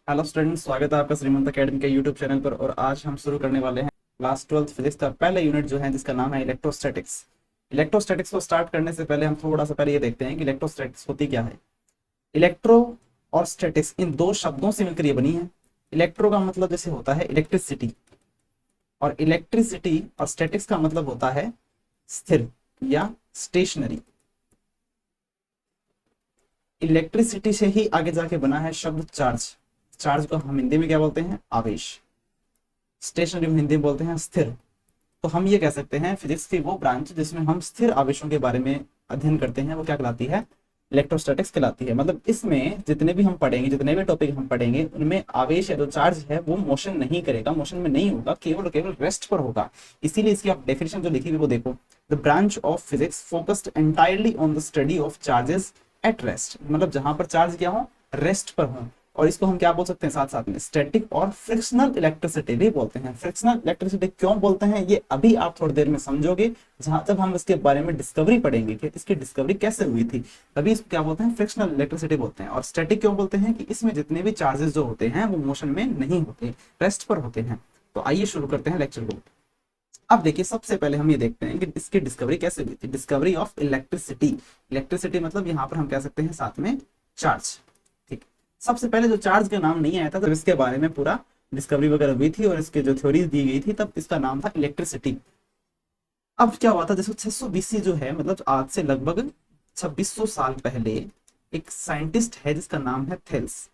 Hello students, स्वागत है आपका श्रीमंत अकेडमी के यूट्यूब चैनल पर। और आज हम शुरू करने वाले हैं क्लास 12th फिजिक्स का पहला यूनिट जो है, जिसका नाम है इलेक्ट्रोस्टैटिक्स। इलेक्ट्रोस्टैटिक्स को स्टार्ट करने से पहले हम थोड़ा सा पहले ये देखते हैं कि इलेक्ट्रोस्टैटिक्स होती क्या है। इलेक्ट्रो और स्टैटिक्स इन दो शब्दों से मिलकर ये बनी है। इलेक्ट्रो का मतलब जैसे होता है इलेक्ट्रिसिटी, और इलेक्ट्रिसिटी और स्टैटिक्स का मतलब होता है स्थिर या स्टेशनरी। इलेक्ट्रिसिटी से ही आगे जाके बना है शब्द चार्ज। चार्ज को हम हिंदी में क्या बोलते हैं? आवेश। स्टेशनरी में हिंदी में बोलते हैं स्थिर। तो हम ये कह सकते हैं फिजिक्स की वो ब्रांच जिसमें हम स्थिर आवेशों के बारे में अध्ययन करते हैं, वो क्या कहलाती है? इलेक्ट्रोस्टैटिक्स कहलाती है। मतलब इसमें जितने भी हम पढ़ेंगे, जितने भी टॉपिक हम पढ़ेंगे, उनमें आवेश या जो चार्ज है वो मोशन नहीं करेगा, मोशन में नहीं होगा, केवल और केवल रेस्ट पर होगा। इसीलिए इसकी आप डेफिनेशन जो लिखी हुई वो देखो, the branch of physics focused entirely on the study of charges at rest. मतलब जहां पर चार्ज क्या हो, रेस्ट पर हो। और इसको हम क्या बोल सकते हैं साथ साथ में? स्टैटिक और फ्रिक्शनल इलेक्ट्रिसिटी भी बोलते हैं। फ्रिक्शनल इलेक्ट्रिसिटी क्यों बोलते हैं ये अभी आप थोड़ी देर में समझोगे, जहां तक हम इसके बारे में डिस्कवरी पढ़ेंगे कि इसकी डिस्कवरी कैसे हुई थी, तभी इसको क्या बोलते हैं? फ्रिक्शनल इलेक्ट्रिसिटी बोलते हैं। और स्टैटिक क्यों बोलते हैं? कि इसमें जितने भी चार्जेस जो होते हैं वो मोशन में नहीं होते, रेस्ट पर होते हैं। तो आइए शुरू करते हैं लेक्चर को। अब देखिए, सबसे पहले हम ये देखते हैं कि इसकी डिस्कवरी कैसे हुई थी। Discovery of electricity. इलेक्ट्रिसिटी मतलब यहाँ पर हम कह सकते हैं साथ में चार्ज। ठीक। सबसे पहले जो चार्ज का नाम नहीं आया था, तब इसके बारे में पूरा डिस्कवरी वगैरह हुई थी और इसके जो थ्योरीज दी गई थी, तब इसका नाम था इलेक्ट्रिसिटी। अब क्या हुआ था, जैसे 600 बीसी जो है, मतलब आज से लगभग 2600 साल पहले एक साइंटिस्ट है जिसका नाम है थेल्स।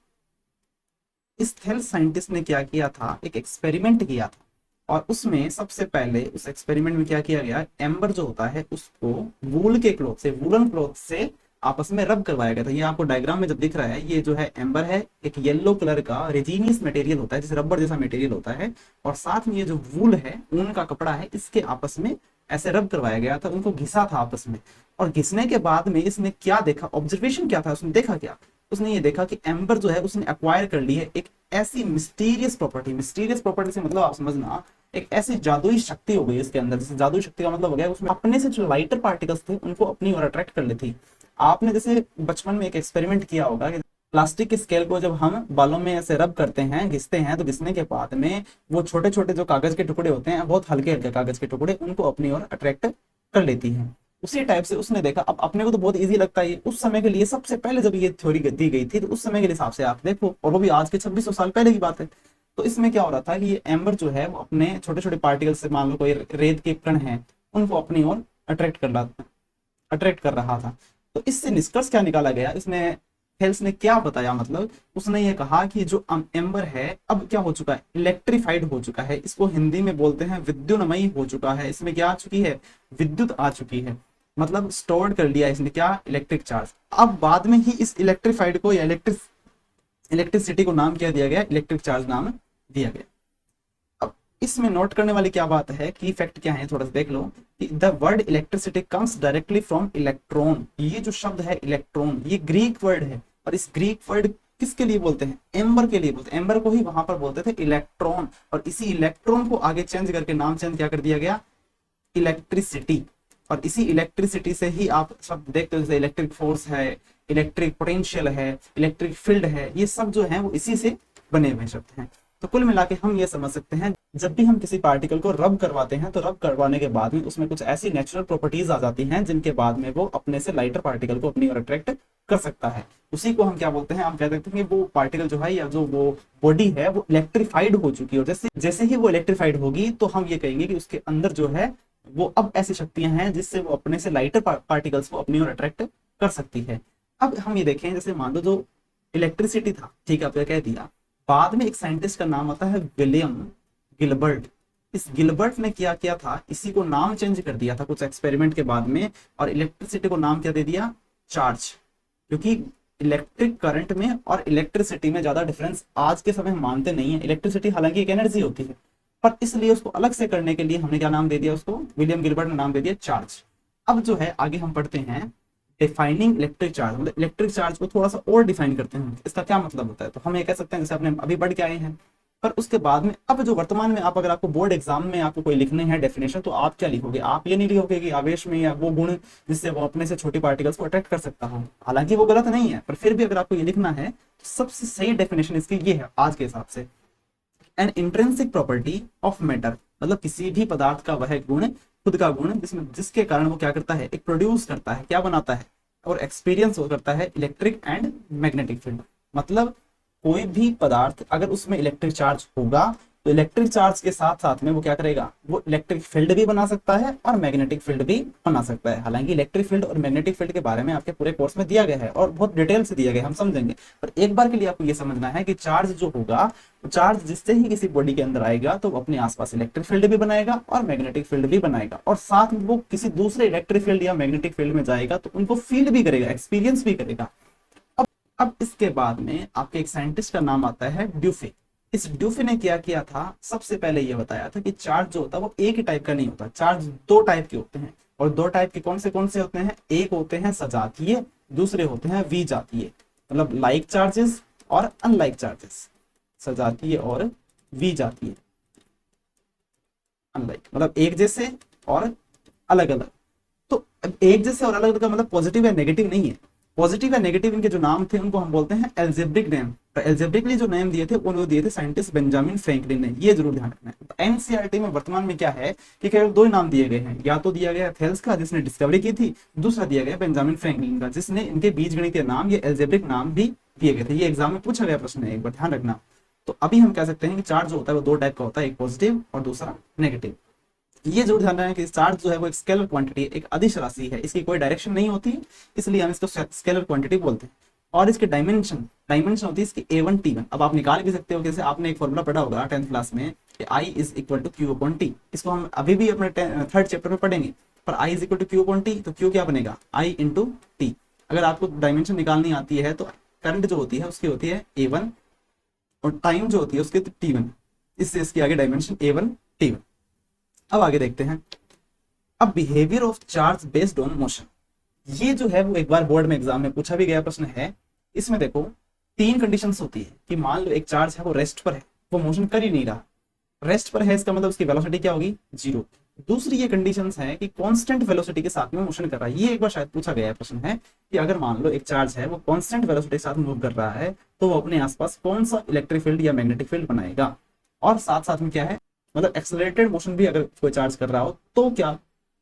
इस थेल्स साइंटिस्ट ने क्या किया था, एक एक्सपेरिमेंट किया था। और उसमें सबसे पहले उस एक्सपेरिमेंट में क्या किया गया, एम्बर जो होता है उसको वूल के क्लॉथ से, वूलन क्लॉथ से आपस में रब करवाया गया था। ये आपको डायग्राम में जब दिख रहा है, ये जो है एम्बर है, एक येलो कलर का रेजिनियस मटेरियल होता है, जैसे रबर जैसा मटेरियल होता है। और साथ में ये जो वूल है, ऊन का कपड़ा है, इसके आपस में ऐसे रब करवाया गया था, उनको घिसा था आपस में। और घिसने के बाद में इसने क्या देखा, ऑब्जर्वेशन क्या था, उसने देखा क्या? उसने ये देखा कि एम्बर जो है उसने एक्वायर कर ली है एक ऐसी मिस्टीरियस प्रॉपर्टी। मिस्टीरियस प्रॉपर्टी से मतलब आप समझना, एक ऐसी जादुई शक्ति हो गई इसके अंदर। जैसे जादुई शक्ति का मतलब हो गया उसमें अपने से जो लाइटर पार्टिकल्स थे उनको अपनी ओर अट्रैक्ट कर लेती। आपने जैसे बचपन में एक एक्सपेरिमेंट किया होगा कि प्लास्टिक के स्केल को जब हम बालों में ऐसे रब करते हैं, घिसते हैं, तो घिसने के बाद में वो छोटे छोटे जो कागज के टुकड़े होते हैं, बहुत हल्के हल्के कागज के टुकड़े, उनको अपनी ओर अट्रैक्ट कर लेती हैं। उसी टाइप से उसने देखा। अब अपने को तो बहुत इजी लगता है, उस समय के लिए सबसे पहले जब ये थ्योरी दी गई थी, तो उस समय के हिसाब से आप देखो, और वो भी आज के 2600 साल पहले की बात है। तो इसमें क्या हो रहा था कि ये एम्बर जो है वो अपने छोटे छोटे पार्टिकल से, मान लो कोई रेत के कण है, उनको अपनी ओर अट्रैक्ट कर रहा था। तो इससे निष्कर्ष क्या निकाला गया, इसने हेल्स ने क्या बताया, मतलब उसने ये कहा कि जो एम्बर है अब क्या हो चुका है, इलेक्ट्रीफाइड हो चुका है। इसको हिंदी में बोलते हैं विद्युन्मयी हो चुका है। इसमें क्या आ चुकी है, विद्युत आ चुकी है। मतलब स्टोर्ड कर लिया इसने क्या, इलेक्ट्रिक चार्ज। अब बाद में ही इस इलेक्ट्रीफाइड को या इलेक्ट्रिसिटी को नाम क्या दिया गया, इलेक्ट्रिक चार्ज नाम दिया गया। अब इसमें नोट करने वाली क्या बात है, की फैक्ट क्या है, थोड़ा सा देख लो कि the word electricity comes directly from electron. ये जो शब्द है इलेक्ट्रॉन, ये ग्रीक वर्ड है। और इस ग्रीक वर्ड किसके लिए बोलते हैं? एम्बर के लिए बोलते हैं। एम्बर को ही वहां पर बोलते थे इलेक्ट्रॉन, और इसी इलेक्ट्रॉन को आगे चेंज करके नाम चेंज क्या कर दिया गया, इलेक्ट्रिसिटी। और इसी इलेक्ट्रिसिटी से ही आप शब्द देखते हो, जैसे इलेक्ट्रिक फोर्स है, इलेक्ट्रिक पोटेंशियल है, इलेक्ट्रिक फील्ड है, ये सब जो है वो इसी से बने हुए शब्द हैं। तो कुल मिला के हम ये समझ सकते हैं, जब भी हम किसी पार्टिकल को रब करवाते हैं, तो रब करवाने के बाद में उसमें कुछ ऐसी नेचुरल प्रॉपर्टीज आ जाती हैं जिनके बाद में वो अपने से लाइटर पार्टिकल को अपनी ओर अट्रैक्ट कर सकता है। उसी को हम क्या बोलते हैं, हम कह सकते हैं कि वो पार्टिकल जो है या जो वो बॉडी है वो इलेक्ट्रीफाइड हो चुकी है। और जैसे जैसे ही वो इलेक्ट्रीफाइड होगी, तो हम ये कहेंगे कि उसके अंदर जो है वो अब ऐसी शक्तियां हैं जिससे वो अपने से लाइटर पार्टिकल्स को अपनी ओर अट्रैक्ट कर सकती है। अब हम ये देखें, जैसे मान लो जो इलेक्ट्रिसिटी था, ठीक है, आपने कह दिया। बाद में एक साइंटिस्ट का नाम आता है विलियम गिलबर्ट। इस गिलबर्ट ने क्या किया था, इसी को नाम चेंज कर दिया था कुछ एक्सपेरिमेंट के बाद में, और इलेक्ट्रिसिटी को नाम क्या दे दिया, चार्ज। क्योंकि इलेक्ट्रिक करंट में और इलेक्ट्रिसिटी में ज्यादा डिफरेंस आज के समय हम मानते नहीं है। इलेक्ट्रिसिटी हालांकि एक एनर्जी होती है, पर इसलिए उसको अलग से करने के लिए हमने क्या नाम दे दिया, उसको विलियम गिलबर्ट ने नाम दे दिया चार्ज। अब जो है आगे हम पढ़ते हैं डिफाइनिंग इलेक्ट्रिक चार्ज। मतलब इलेक्ट्रिक चार्ज को थोड़ा सा और डिफाइन करते हैं, इसका क्या मतलब होता है। तो हम ये कह सकते हैं, जैसे अपने अभी पढ़ के आए हैं, पर उसके बाद में अब जो वर्तमान में आप, अगर आपको बोर्ड एग्जाम में आपको कोई लिखने हैं डेफिनेशन, तो आप क्या लिखोगे? आप ये नहीं लिखोगे कि आवेश में या वो गुण जिससे वो अपने से छोटी पार्टिकल्स को अट्रैक्ट कर सकता हो, हालांकि वो गलत नहीं है, पर फिर भी अगर आपको ये लिखना है तो सबसे सही डेफिनेशन इसकी ये है आज के हिसाब से, N intrinsic property of matter, मतलब किसी भी पदार्थ का वह गुण, खुद का गुण, जिसमें जिसके कारण वो क्या करता है, एक प्रोड्यूस करता है, क्या बनाता है, और एक्सपीरियंस वो करता है इलेक्ट्रिक एंड मैग्नेटिक फील्ड। मतलब कोई भी पदार्थ अगर उसमें इलेक्ट्रिक चार्ज होगा तो इलेक्ट्रिक चार्ज के साथ साथ में वो क्या करेगा, वो इलेक्ट्रिक फील्ड भी बना सकता है और मैग्नेटिक फील्ड भी बना सकता है। हालांकि इलेक्ट्रिक फील्ड और मैग्नेटिक फील्ड के बारे में आपके पूरे कोर्स में दिया गया है और बहुत डिटेल से दिया गया है, हम समझेंगे, पर एक बार के लिए आपको ये समझना है कि चार्ज जो होगा, चार्ज जिससे ही किसी बॉडी के अंदर आएगा तो वो अपने आसपास इलेक्ट्रिक फील्ड भी बनाएगा और मैग्नेटिक फील्ड भी बनाएगा, और साथ में वो किसी दूसरे इलेक्ट्रिक फील्ड या मैग्नेटिक फील्ड में जाएगा तो उनको फील भी करेगा, एक्सपीरियंस भी करेगा। अब इसके बाद में आपके एक साइंटिस्ट का नाम आता है ड्यूफे। इस ड्यूफे ने क्या किया था, सबसे पहले ये बताया था कि चार्ज जो होता है वो एक ही टाइप का नहीं होता, चार्ज दो टाइप के होते हैं, और दो टाइप के कौन से होते हैं, एक होते हैं सजातीय, दूसरे होते हैं विजातीय, मतलब लाइक चार्जेस और अनलाइक चार्जेस, सजातीय और विजातीय, अनलाइक मतलब एक जैसे और अलग अलग। तो एक जैसे और अलग अलग का मतलब पॉजिटिव या नेगेटिव नहीं है, पॉजिटिव या नेगेटिव इनके जो नाम थे उनको हम बोलते हैं एल्जेब्रिक नेम। तो एल्जेब्रिकली जो नेम दिए थे उनको दिए थे साइंटिस्ट बेंजामिन फ्रैंकलिन ने, ये जरूर ध्यान रखना है। तो एनसीईआरटी में वर्तमान में क्या है कि केवल दो नाम दिए गए हैं, या तो दिया गया थेल्स का जिसने डिस्कवरी की थी, दूसरा दिया गया बेंजामिन फ्रैंकलिन का जिसने इनके बीजगणितीय नाम, ये एल्जेब्रिक नाम भी दिए गए थे। ये एग्जाम में पूछा गया प्रश्न है, एक बार ध्यान रखना। तो अभी हम कह सकते हैं कि चार्ज जो होता है वो दो टाइप का होता है, एक पॉजिटिव और दूसरा नेगेटिव। ये जरूर ध्यान रखना है कि चार्ज जो है वो एक स्केलर क्वांटिटी है, एक अदिश राशि है, इसकी कोई डायरेक्शन नहीं होती, इसलिए हम इसको स्केलर क्वांटिटी बोलते हैं। और इसके डायमेंशन होती है इसकी A1 T1। अब आप निकाल भी सकते हो, जैसे आपने एक फॉर्मूला पढ़ा होगा 10th क्लास में कि I is equal to Q upon T, इसको हम अभी भी अपने 3rd चैप्टर में पढ़ेंगे, पर I is equal to Q upon T, तो Q क्या बनेगा, I इंटू T। अगर आपको डायमेंशन निकालनी आती है तो करंट जो होती है उसकी होती है A1 और टाइम जो होती है उसकी T1, इससे इसकी आगे डायमेंशन A1 T1। अब आगे देखते हैं, अब behaviour of charge based on motion, ये जो है वो एक बार बोर्ड में एग्जाम में पूछा भी गया प्रश्न है। इसमें देखो तीन कंडीशंस होती है कि मान लो एक चार्ज है वो रेस्ट पर है, वो मोशन कर ही नहीं रहा, रेस्ट पर है इसका मतलब उसकी वेलोसिटी क्या होगी, 0। दूसरी ये कंडीशंस है कि कांस्टेंट वेलोसिटी के साथ में मोशन कर रहा है, ये एक बार शायद पूछा गया प्रश्न है कि अगर मान लो एक चार्ज है वो कांस्टेंट वेलोसिटी के साथ मूव कर रहा है तो वो अपने आसपास कौन सा इलेक्ट्रिक फील्ड या मैग्नेटिक फील्ड बनाएगा, और साथ साथ में क्या है, मतलब एक्सेलरेटेड मोशन भी अगर कोई चार्ज कर रहा हो तो क्या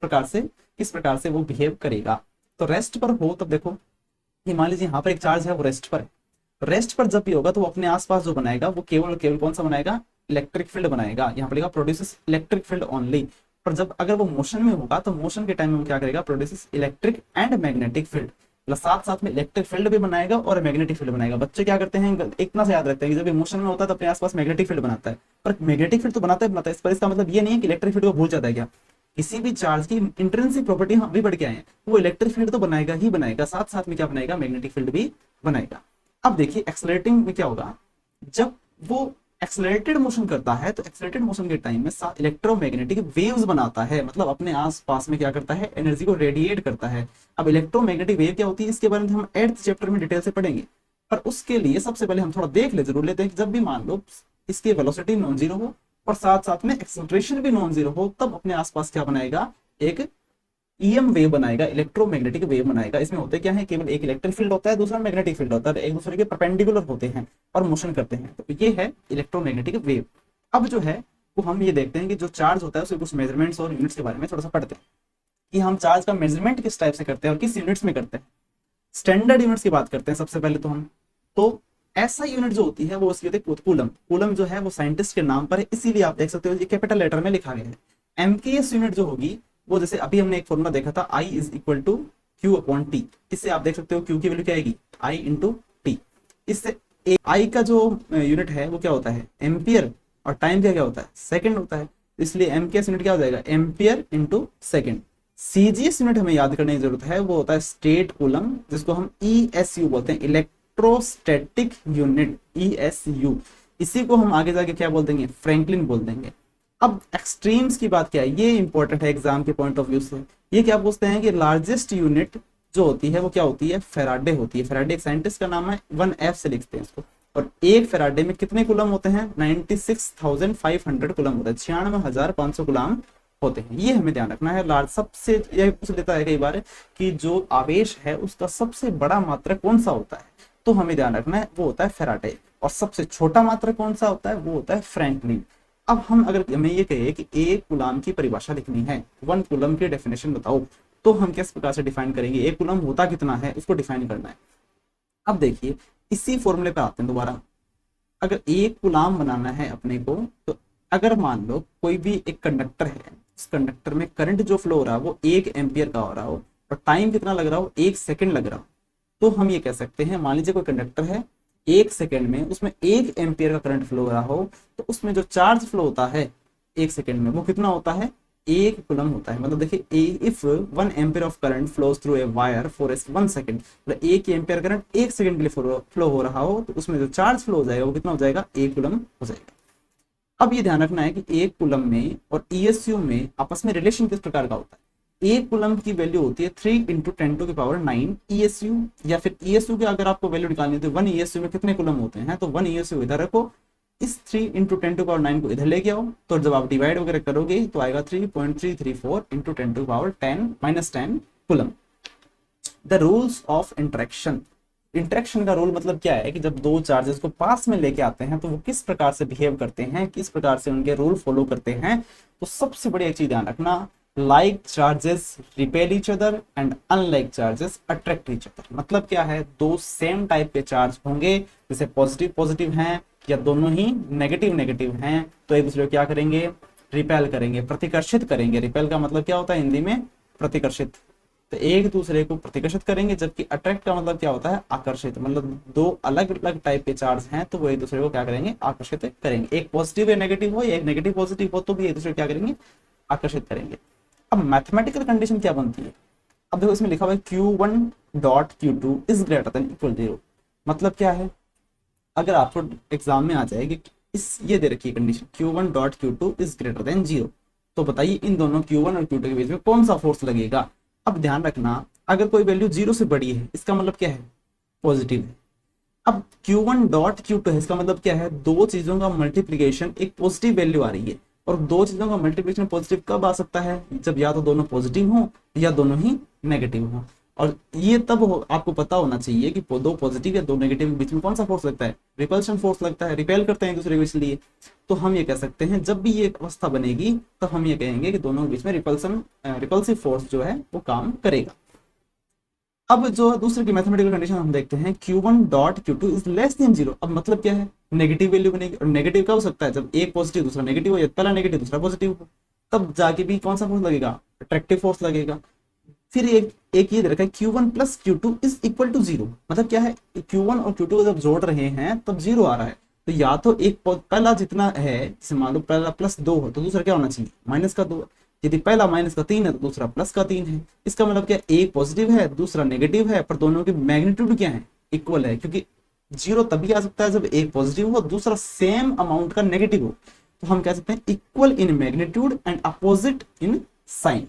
प्रकार से, किस प्रकार से वो बिहेव करेगा। तो रेस्ट पर हो तब देखो कि मान लीजिए यहाँ पर एक चार्ज है वो रेस्ट पर है, रेस्ट पर जब भी होगा तो वो अपने आसपास जो बनाएगा वो केवल केवल कौन सा बनाएगा, इलेक्ट्रिक फील्ड बनाएगा, यहाँ पर लिखा प्रोड्यूसेस इलेक्ट्रिक फील्ड ओनली। पर जब अगर वो मोशन में होगा तो मोशन के टाइम में वो क्या करेगा, produces electric and magnetic field, मतलब साथ साथ में इलेक्ट्रिक फील्ड भी बनाएगा और मैग्नेटिक फील्ड बनाएगा। बच्चे क्या करते हैं, इतना से याद रखते हैं कि जब इमोशन में होता है तो अपने आसपास मैग्नेटिक फील्ड बनाता है, पर मैग्नेटिक फील्ड तो बनाता है, इस पर इसका मतलब ये नहीं है कि इलेक्ट्रिक फील्ड को भूल जाता है क्या। किसी भी चार्ज की इंट्रिंसिक प्रॉपर्टी हम भी बढ़ के आए हैं, वो इलेक्ट्रिक फील्ड तो बनाएगा ही बनाएगा, साथ साथ में क्या बनाएगा, मैग्नेटिक फील्ड भी बनाएगा। अब देखिए एक्सेलरेटिंग में क्या होगा, जब वो एक्सेलरेटेड मोशन करता है तो एक्सेलरेटेड मोशन के टाइम में इलेक्ट्रोमैग्नेटिक वेव्स बनाता है, मतलब अपने आसपास में क्या करता है, एनर्जी को रेडिएट करता है। अब इलेक्ट्रोमैग्नेटिक वेव क्या होती है इसके बारे में हम 8th चैप्टर में डिटेल से पढ़ेंगे, पर उसके लिए सबसे पहले हम थोड़ा देख ले जरूर लेते हैं कि जब भी मान लो इसकी वेलोसिटी नॉन जीरो हो और साथ साथ में एक्सेलरेशन भी नॉन जीरो हो तब अपने आसपास क्या बनाएगा, एक ईएम वेव बनाएगा, इलेक्ट्रोमैग्नेटिक वेव बनाएगा। इसमें होते क्या है, केवल एक इलेक्ट्रिक फील्ड होता है, दूसरा मैग्नेटिक फील्ड होता है, एक दूसरे के परपेंडिकुलर होते हैं और मोशन करते हैं, तो ये है इलेक्ट्रोमैग्नेटिक वेव। अब जो है वो हम ये देखते हैं कि जो चार्ज होता है उसके कुछ मेजरमेंट्स और यूनिट्स के बारे में थोड़ा सा पढ़ते हैं कि हम चार्ज का मेजरमेंट किस टाइप से करते हैं और किस यूनिट्स में करते हैं। स्टैंडर्ड यूनिट्स की बात करते हैं सबसे पहले तो हम, तो ऐसा यूनिट जो होती है वो उसकी होती है कूलम। कूलम जो है वो साइंटिस्ट के नाम पर है, इसीलिए आप देख सकते हो ये कैपिटल लेटर में लिखा गया है। एमकेएस यूनिट जो होगी वो जैसे अभी हमने एक फॉर्मूला देखा था I is equal to Q upon T, इससे आप देख सकते हो Q की वैल्यू क्या आएगी, I इंटू T। इससे I का जो यूनिट है वो क्या होता है, एम्पियर, और टाइम क्या होता है, सेकंड होता है, इसलिए एमकेएस यूनिट क्या हो जाएगा, ampere into second. CGS unit हमें याद करने की जरूरत है, वो होता है स्टेट कूलम, जिसको हम ESU बोलते हैं, इलेक्ट्रोस्टैटिक यूनिट, ESU। इसी को हम आगे जाके क्या बोल देंगे, फ्रैंकलिन बोल देंगे। अब एक्सट्रीम्स की बात क्या है, ये इंपॉर्टेंट है एग्जाम के पॉइंट ऑफ व्यू से। ये क्या पूछते हैं कि लार्जेस्ट यूनिट जो होती है वो क्या होती है, फैराडे होती है। फैराडे एक साइंटिस्ट का नाम है, 1F से लिखते हैं इसको। और एक फैराडे में कितने कूलम होते हैं? 96,500 कूलम होते हैं, 96,500 कूलम होते हैं। ये हमें ध्यान रखना है। लार्ज सबसे यह पूछ लेता है कई बार कि जो आवेश है उसका सबसे बड़ा मात्रक कौन सा होता है, तो हमें ध्यान रखना है वो होता है फैराडे, और सबसे छोटा मात्रक कौन सा होता है? वो होता है फ्रैंकलिन। अब हम अगर हमें ये कहे कि एक कूलम की परिभाषा लिखनी है, 1 कूलम की डेफिनेशन बताओ, तो हम किस प्रकार से डिफाइन करेंगे? एक कूलम होता कितना है उसको डिफाइन करना है। अब देखिए इसी फॉर्मूले पे आते हैं दोबारा। अगर एक कूलम बनाना है अपने को, तो अगर मान लो कोई भी एक कंडक्टर है, उस कंडक्टर में करंट जो फ्लो हो रहा है वो 1 एम्पियर का हो रहा हो, और टाइम कितना लग रहा हो? 1 सेकंड लग रहा हो, तो हम ये कह सकते हैं, मान लीजिए कोई कंडक्टर है, 1 सेकंड में उसमें 1 एम्पियर का करंट फ्लो हो रहा हो, तो उसमें जो चार्ज फ्लो होता है 1 सेकंड में वो कितना होता है? 1 कूलम होता है। मतलब देखिए if 1 ampere of current flows through a wire for 1 second, मतलब 1 एम्पियर करंट 1 सेकंड के लिए फ्लो हो रहा हो, तो उसमें जो चार्ज फ्लो हो जाएगा वो कितना हो जाएगा? 1 कूलम हो जाएगा। अब ये ध्यान रखना है कि एक कूलम में और ईएसयू में आपस में रिलेशन किस प्रकार का होता है। एक कूलम की वैल्यू होती है 3 × 10⁻⁹ ईएसयू, या फिर ईएसयू की अगर आपको वैल्यू निकालनी है तो 1 ईएसयू में कितने कूलम होते हैं, तो 1 ईएसयू इधर रखो, इस 3 × 10⁹ को इधर लेके आओ, तो जब आप डिवाइड वगैरह करोगे तो आएगा 3.334 × 10⁻10 coulomb. The rules of interaction. Interaction का रूल मतलब क्या है कि जब दो चार्जेस को पास में लेके आते हैं तो वो किस प्रकार से बिहेव करते हैं, किस प्रकार से उनके रूल फॉलो करते हैं। तो सबसे बड़ी एक चीज ध्यान रखना, like charges repel each other and unlike charges attract each other. मतलब क्या है? दो सेम टाइप के चार्ज होंगे, जैसे पॉजिटिव पॉजिटिव हैं या दोनों ही नेगेटिव नेगेटिव हैं, तो एक दूसरे को क्या करेंगे? रिपेल करेंगे, प्रतिकर्षित करेंगे। रिपेल का मतलब क्या होता है हिंदी में? प्रतिकर्षित। तो एक दूसरे को प्रतिकर्षित करेंगे, जबकि अट्रैक्ट का मतलब क्या होता है? आकर्षित। मतलब दो अलग अलग टाइप के चार्ज हैं तो वो एक दूसरे को क्या करेंगे? आकर्षित करेंगे। एक पॉजिटिव या नेगेटिव हो या एक नेगेटिव पॉजिटिव हो तो भी एक दूसरे को क्या करेंगे? आकर्षित करेंगे। अब मैथमेटिकल कंडीशन क्या बनती है? अब देखो इसमें लिखा हुआ है Q1.Q2 is greater than equal 0। मतलब क्या है? अगर आपको एग्जाम में आ जाएगी इस ये दे रखी है condition Q1.Q2 is greater than 0, तो बताइए इन दोनों Q1 और Q2 के बीच में कौन सा फोर्स लगेगा। अब ध्यान रखना, अगर कोई वैल्यू 0 से बड़ी है इसका मतलब क्या है? पॉजिटिव है। अब Q1.Q2 है, इसका मतलब क्या है? दो चीजों का मल्टीप्लीकेशन एक पॉजिटिव वैल्यू आ रही है, और दो चीजों का मल्टीप्लीकेशन पॉजिटिव कब आ सकता है? जब या तो दोनों पॉजिटिव हो या दोनों ही नेगेटिव हो। और ये तब आपको पता होना चाहिए कि दो पॉजिटिव या दो नेगेटिव के बीच में कौन सा फोर्स लगता है? रिपल्शन फोर्स लगता है, रिपेल करते हैं एक दूसरे को। इसलिए तो हम ये कह सकते हैं जब भी ये अवस्था बनेगी तब हम ये कहेंगे कि दोनों के बीच में रिपल्सिव फोर्स जो है वो काम करेगा। अब जो दूसरे की मैथमेटिकल कंडीशन हम देखते हैं Q1.Q2 इज लेस देन 0। अब मतलब क्या है? नेगेटिव वैल्यू बनेगी, और नेगेटिव कब हो सकता है? जब एक पॉजिटिव दूसरा नेगेटिव हो, या पहला नेगेटिव दूसरा पॉजिटिव हो, तब जाके भी कौन सा फोर्स लगेगा? अट्रैक्टिव फोर्स लगेगा। फिर एक ये दे रखा है Q1+Q2 इज इक्वल टू 0। मतलब क्या है? Q1 और Q2 को जब जोड़ रहे हैं तब 0 आ रहा है, तो या तो एक पहला जितना है, जैसे मान लो पहला +2 हो तो दूसरा क्या होना चाहिए? -2। यदि पहला -3 है तो दूसरा +3 है। इसका मतलब क्या? एक पॉजिटिव है दूसरा नेगेटिव है, पर दोनों की मैग्नीट्यूड क्या है? इक्वल है, क्योंकि 0 तभी आ सकता है जब एक पॉजिटिव हो दूसरा सेम अमाउंट का नेगेटिव हो। तो हम कह सकते हैं equal in magnitude and opposite in sign.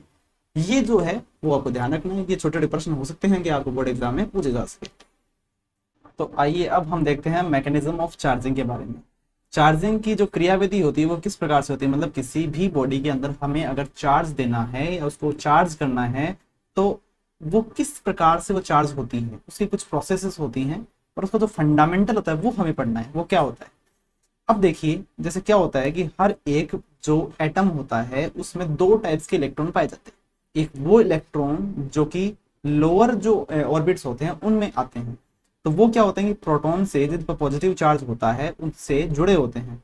ये जो है वो आपको ध्यान रखना है। ये छोटे छोटे प्रश्न हो सकते हैं कि आपको बोर्ड एग्जाम में पूछे जा सके। तो आइए अब हम देखते हैं मैकेनिज्म ऑफ चार्जिंग के बारे में। चार्जिंग की जो क्रियाविधि होती है वो किस प्रकार से होती है? मतलब किसी भी बॉडी के अंदर हमें अगर चार्ज देना है या उसको चार्ज करना है तो वो किस प्रकार से वो चार्ज होती है, उसकी कुछ प्रोसेसेस होती हैं, और उसका जो फंडामेंटल होता है वो हमें पढ़ना है, वो क्या होता है। अब देखिए जैसे क्या होता है कि हर एक जो एटम होता है उसमें दो टाइप्स के इलेक्ट्रॉन पाए जाते हैं। एक वो इलेक्ट्रॉन जो कि लोअर जो ऑर्बिट्स होते हैं उनमें आते हैं, तो वो क्या होते हैं कि प्रोटॉन से जिन पर पॉजिटिव चार्ज होता है उनसे जुड़े होते हैं,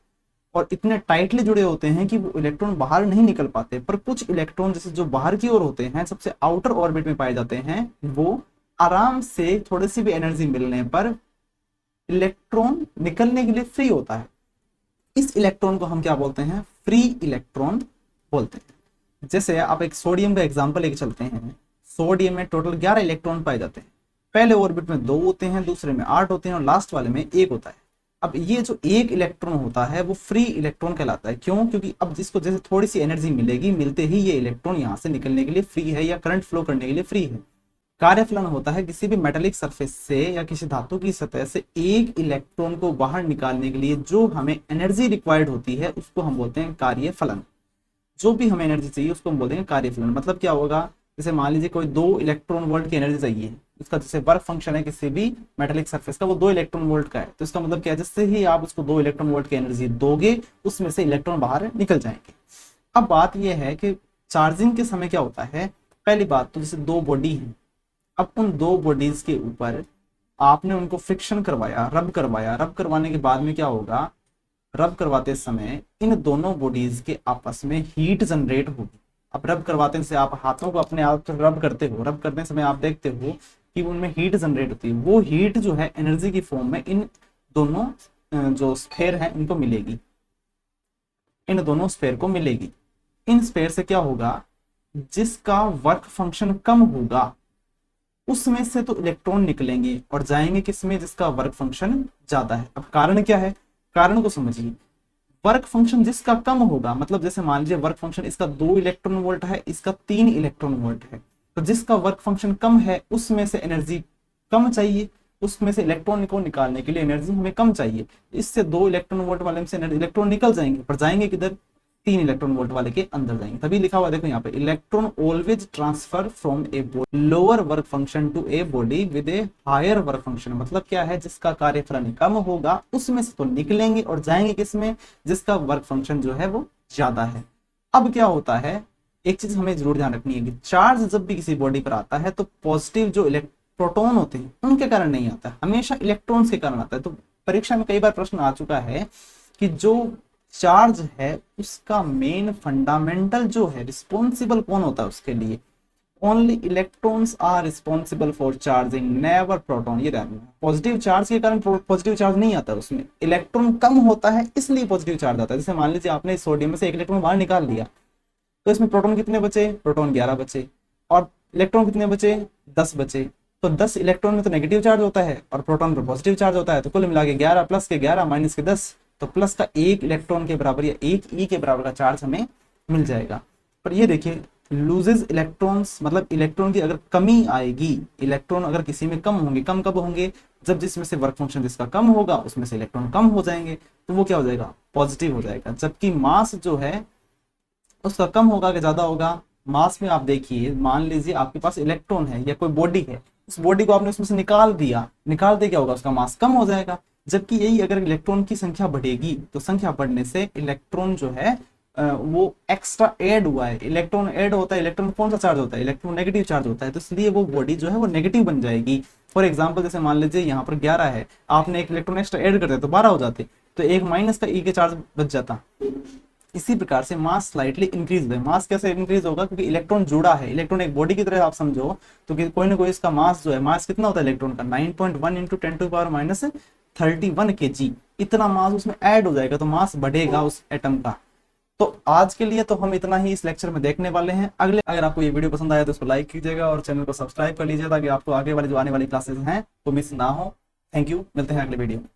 और इतने टाइटली जुड़े होते हैं कि वो इलेक्ट्रॉन बाहर नहीं निकल पाते। पर कुछ इलेक्ट्रॉन जैसे जो बाहर की ओर होते हैं, सबसे आउटर ऑर्बिट में पाए जाते हैं, वो आराम से थोड़ी सी भी एनर्जी मिलने पर इलेक्ट्रॉन निकलने के लिए फ्री होता है। इस इलेक्ट्रॉन को हम क्या बोलते हैं? फ्री इलेक्ट्रॉन बोलते हैं। जैसे आप एक सोडियम का एग्जांपल लेके चलते हैं। सोडियम में टोटल 11 इलेक्ट्रॉन पाए जाते हैं। पहले ऑर्बिट में 2 होते हैं, दूसरे में 8 होते हैं, और लास्ट वाले में 1 होता है। अब ये जो एक इलेक्ट्रॉन होता है वो फ्री इलेक्ट्रॉन कहलाता है। क्यों? क्योंकि अब जिसको जैसे थोड़ी सी एनर्जी मिलेगी, मिलते ही ये इलेक्ट्रॉन यहाँ से निकलने के लिए फ्री है या करंट फ्लो करने के लिए फ्री है। कार्यफलन होता है किसी भी मेटेलिक सरफेस से या किसी धातु की सतह से एक इलेक्ट्रॉन को बाहर निकालने के लिए जो हमें एनर्जी रिक्वायर्ड होती है उसको हम बोलते हैं कार्यफलन। जो भी हमें एनर्जी चाहिए उसको हम बोलते हैं कार्यफलन। मतलब क्या होगा, जैसे मान लीजिए कोई 2 इलेक्ट्रॉन वोल्ट की एनर्जी चाहिए, उसका जैसे वर्क फंक्शन है किसी भी मेटेलिक सरफेस का वो 2 इलेक्ट्रॉन वोल्ट का है, तो इसका मतलब क्या है, जिससे ही आप उसको 2 इलेक्ट्रॉन वोल्ट की एनर्जी दोगे उसमें से इलेक्ट्रॉन बाहर निकल जाएंगे। अब बात यह है कि चार्जिंग के समय क्या होता है, पहली बात तो जैसे 2 बॉडी हैं, अब उन 2 बॉडीज के ऊपर आपने उनको फ्रिक्शन करवाया, रब करवाया, रब करवाने के बाद में क्या होगा, रब करवाते समय इन दोनों बॉडीज के आपस में हीट जनरेट होगी। अब रब करवाते से आप हाथों को अपने आप रब करते हो, रब करने समय आप देखते हो कि उनमें हीट जनरेट होती है, वो हीट जो है एनर्जी की फॉर्म में इन दोनों जो स्फेयर है इनको मिलेगी, इन दोनों स्फेयर को मिलेगी। इन स्फेयर से क्या होगा, जिसका वर्क फंक्शन कम होगा उसमें से तो इलेक्ट्रॉन निकलेंगे और जाएंगे किसमें, जिसका वर्क फंक्शन ज्यादा है। अब कारण क्या है, कारण को समझिए। वर्क फंक्शन जिसका कम होगा, मतलब जैसे मान लीजिए वर्क फंक्शन इसका 2 इलेक्ट्रॉन वोल्ट है, इसका 3 इलेक्ट्रॉन वोल्ट है, तो जिसका वर्क फंक्शन कम है उसमें से एनर्जी कम चाहिए, उसमें से इलेक्ट्रॉन को निकालने के लिए एनर्जी हमें कम चाहिए। इससे 2 इलेक्ट्रॉन वोल्ट वाले में से इलेक्ट्रॉन निकल जाएंगे, पर जाएंगे किधर, 3 इलेक्ट्रॉन वोल्ट वाले के अंदर जाएंगे। तभी लिखा हुआ देखो यहाँ पे, electron always transfer from a lower work function to a body with a higher work function. मतलब क्या है, जिसका कार्यफलन कम होगा उसमें से तो निकलेंगे और जाएंगे किसमें, जिसका वर्क फंक्शन जो है वो ज्यादा है। अब क्या होता है, एक चीज हमें जरूर ध्यान रखनी है कि चार्ज जब भी किसी बॉडी पर आता है तो पॉजिटिव जो प्रोटॉन होते हैं उनके कारण नहीं आता, हमेशा इलेक्ट्रॉन्स के कारण आता है। तो परीक्षा में कई बार प्रश्न आ चुका है कि जो चार्ज है उसका मेन फंडामेंटल जो है रिस्पॉन्सिबल कौन होता है उसके लिए, only electrons are responsible for charging, never proton. ये ध्यान रखना, पॉजिटिव चार्ज के कारण पॉजिटिव चार्ज नहीं आता, उसमें इलेक्ट्रॉन कम होता है इसलिए पॉजिटिव चार्ज आता है। जैसे मान लीजिए आपने सोडियम में से 1 इलेक्ट्रॉन बाहर निकाल लिया, तो इसमें प्रोटॉन कितने बचे, प्रोटॉन 11 बचे, और इलेक्ट्रॉन कितने बचे, 10 बचे। तो 10 इलेक्ट्रॉन में तो नेगेटिव चार्ज होता है और प्रोटॉन पर पॉजिटिव चार्ज होता है, तो कुल मिला के 11 प्लस के 11 माइनस के 10, तो प्लस का 1 इलेक्ट्रॉन के बराबर या 1 ई के बराबर का चार्ज हमें मिल जाएगा। पर ये देखिए, लूजेज इलेक्ट्रॉन्स, मतलब इलेक्ट्रॉन की अगर कमी आएगी, इलेक्ट्रॉन अगर किसी में कम होंगे, कम कब होंगे, जब जिसमें से वर्क फंक्शन जिसका कम होगा उसमें से इलेक्ट्रॉन कम हो जाएंगे, तो वो क्या हो जाएगा, पॉजिटिव हो जाएगा। जबकि मास जो है उसका कम होगा कि ज्यादा होगा, मास में आप देखिए, मान लीजिए आपके पास इलेक्ट्रॉन है या कोई बॉडी है, उस बॉडी को आपने उसमें से निकाल दिया, निकालते क्या होगा, उसका मास कम हो जाएगा। जबकि यही अगर इलेक्ट्रॉन की संख्या बढ़ेगी तो संख्या बढ़ने से इलेक्ट्रॉन जो है वो एक्स्ट्रा ऐड हुआ है, इलेक्ट्रॉन ऐड होता है, इलेक्ट्रॉन कौन सा चार्ज होता है, इलेक्ट्रॉन नेगेटिव चार्ज होता है, तो इसलिए वो बॉडी जो है वो नेगेटिव बन जाएगी। फॉर एग्जांपल जैसे मान लीजिए यहाँ पर 11 है, आपने 1 इलेक्ट्रॉन एक्स्ट्रा ऐड कर दिया तो 12 हो जाते, तो 1 माइनस का ई के चार्ज बच जाता। इसी प्रकार से मास स्लाइटली इंक्रीज है। मास कैसे इंक्रीज होगा, क्योंकि इलेक्ट्रॉन जुड़ा है, इलेक्ट्रॉन एक बॉडी की तरह आप समझो, तो कि कोई ना कोई इसका मास जो है, मास कितना होता है इलेक्ट्रॉन का, 9.1 इंटू 10⁻³ kg, इतना मास उसमें ऐड हो जाएगा, तो मास बढ़ेगा उस एटम का। तो आज के लिए तो हम इतना ही इस लेक्चर में देखने वाले हैं। अगर आपको ये वीडियो पसंद आया तो इसको लाइक कीजिएगा और चैनल को सब्सक्राइब कर लीजिए, ताकि आपको आगे वाली जो आने वाली क्लासेस हैं वो मिस ना हो। थैंक यू, मिलते हैं अगले वीडियो में।